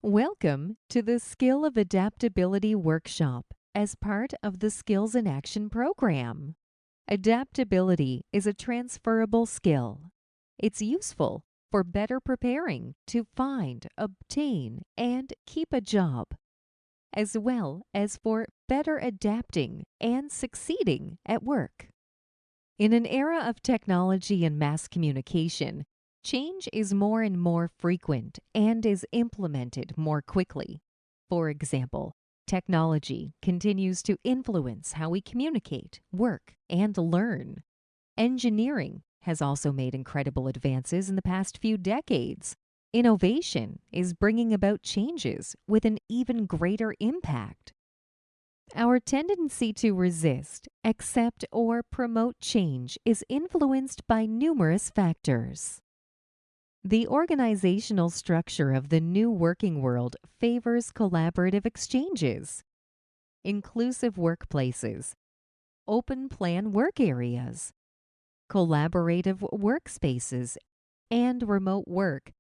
Welcome to the Skill of Adaptability workshop as part of the Skills in Action program. Adaptability is a transferable skill. It's useful for better preparing to find, obtain, and keep a job, as well as for better adapting and succeeding at work. In an era of technology and mass communication, change is more and more frequent and is implemented more quickly. For example, technology continues to influence how we communicate, work, and learn. Engineering has also made incredible advances in the past few decades. Innovation is bringing about changes with an even greater impact. Our tendency to resist, accept, or promote change is influenced by numerous factors. The organizational structure of the new working world favors collaborative exchanges, inclusive workplaces, open plan work areas, collaborative workspaces, and remote work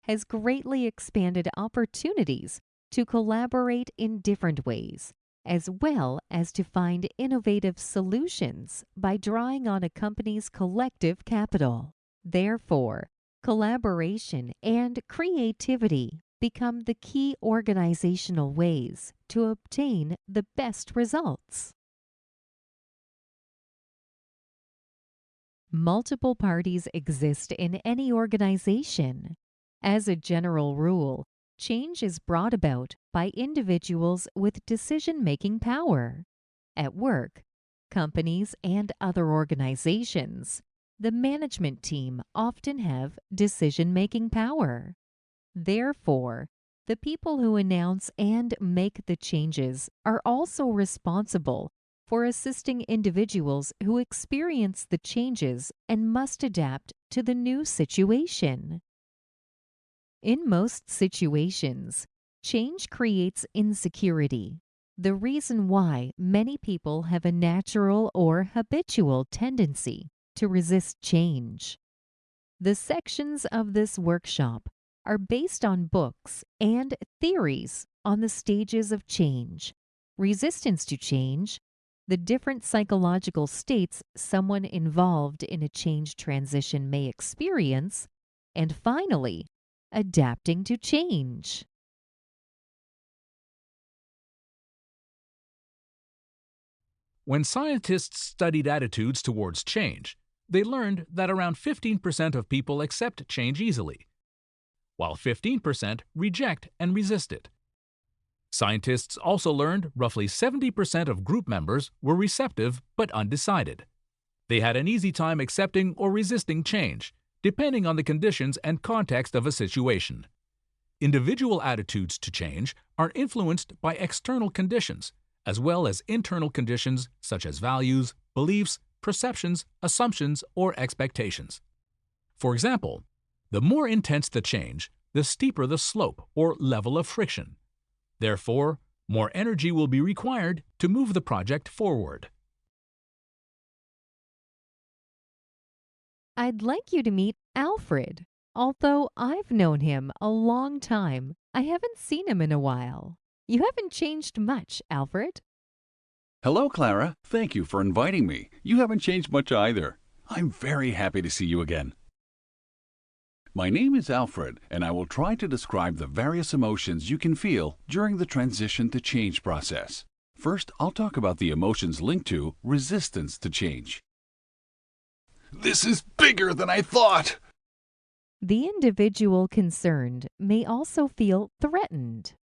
has greatly expanded opportunities to collaborate in different ways, as well as to find innovative solutions by drawing on a company's collective capital. Therefore, collaboration and creativity become the key organizational ways to obtain the best results. Multiple parties exist in any organization. As a general rule, change is brought about by individuals with decision-making power. At work, companies, and other organizations, the management team often have decision-making power. Therefore, the people who announce and make the changes are also responsible for assisting individuals who experience the changes and must adapt to the new situation. In most situations, change creates insecurity, the reason why many people have a natural or habitual tendency to resist change. The sections of this workshop are based on books and theories on the stages of change, resistance to change, the different psychological states someone involved in a change transition may experience, and finally, adapting to change. When scientists studied attitudes towards change, they learned that around 15% of people accept change easily, while 15% reject and resist it. Scientists also learned roughly 70% of group members were receptive but undecided. They had an easy time accepting or resisting change, depending on the conditions and context of a situation. Individual attitudes to change are influenced by external conditions, as well as internal conditions such as values, beliefs, perceptions, assumptions, or expectations. For example, the more intense the change, the steeper the slope or level of friction. Therefore, more energy will be required to move the project forward. I'd like you to meet Alfred. Although I've known him a long time, I haven't seen him in a while. You haven't changed much, Alfred. Hello, Clara. Thank you for inviting me. You haven't changed much either. I'm very happy to see you again. My name is Alfred, and I will try to describe the various emotions you can feel during the transition to change process. First, I'll talk about the emotions linked to resistance to change. This is bigger than I thought! The individual concerned may also feel threatened.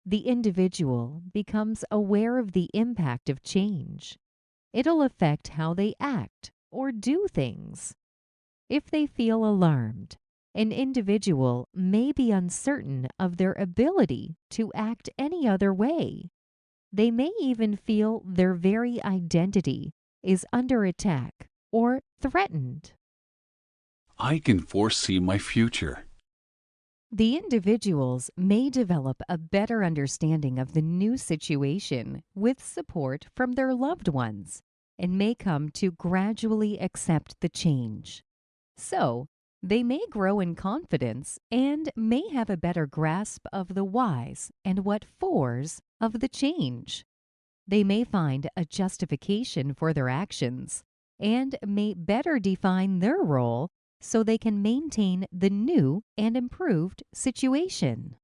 The individual becomes aware of the impact of change. It'll affect how they act or do things. If they feel alarmed, an individual may be uncertain of their ability to act any other way. They may even feel their very identity is under attack or threatened. I can foresee my future. The individuals may develop a better understanding of the new situation with support from their loved ones and may come to gradually accept the change. So, They may grow in confidence and may have a better grasp of the whys and what fors of the change. They may find a justification for their actions and may better define their role so they can maintain the new and improved situation.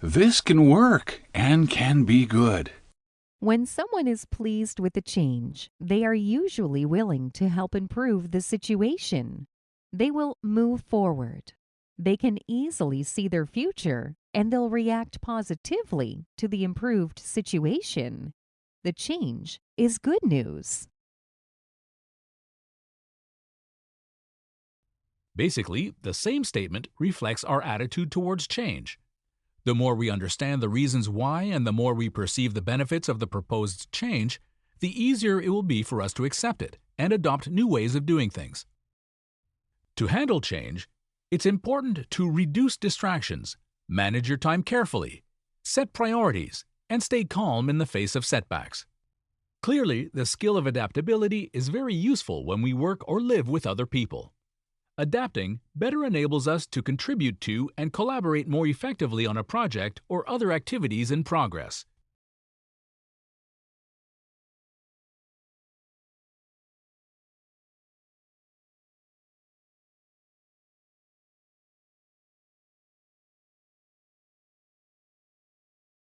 This can work and can be good. When someone is pleased with the change, they are usually willing to help improve the situation. They will move forward. They can easily see their future and they'll react positively to the improved situation. The change is good news. Basically, the same statement reflects our attitude towards change. The more we understand the reasons why and the more we perceive the benefits of the proposed change, the easier it will be for us to accept it and adopt new ways of doing things. To handle change, it's important to reduce distractions, manage your time carefully, set priorities, and stay calm in the face of setbacks. Clearly, the skill of adaptability is very useful when we work or live with other people. Adapting better enables us to contribute to and collaborate more effectively on a project or other activities in progress.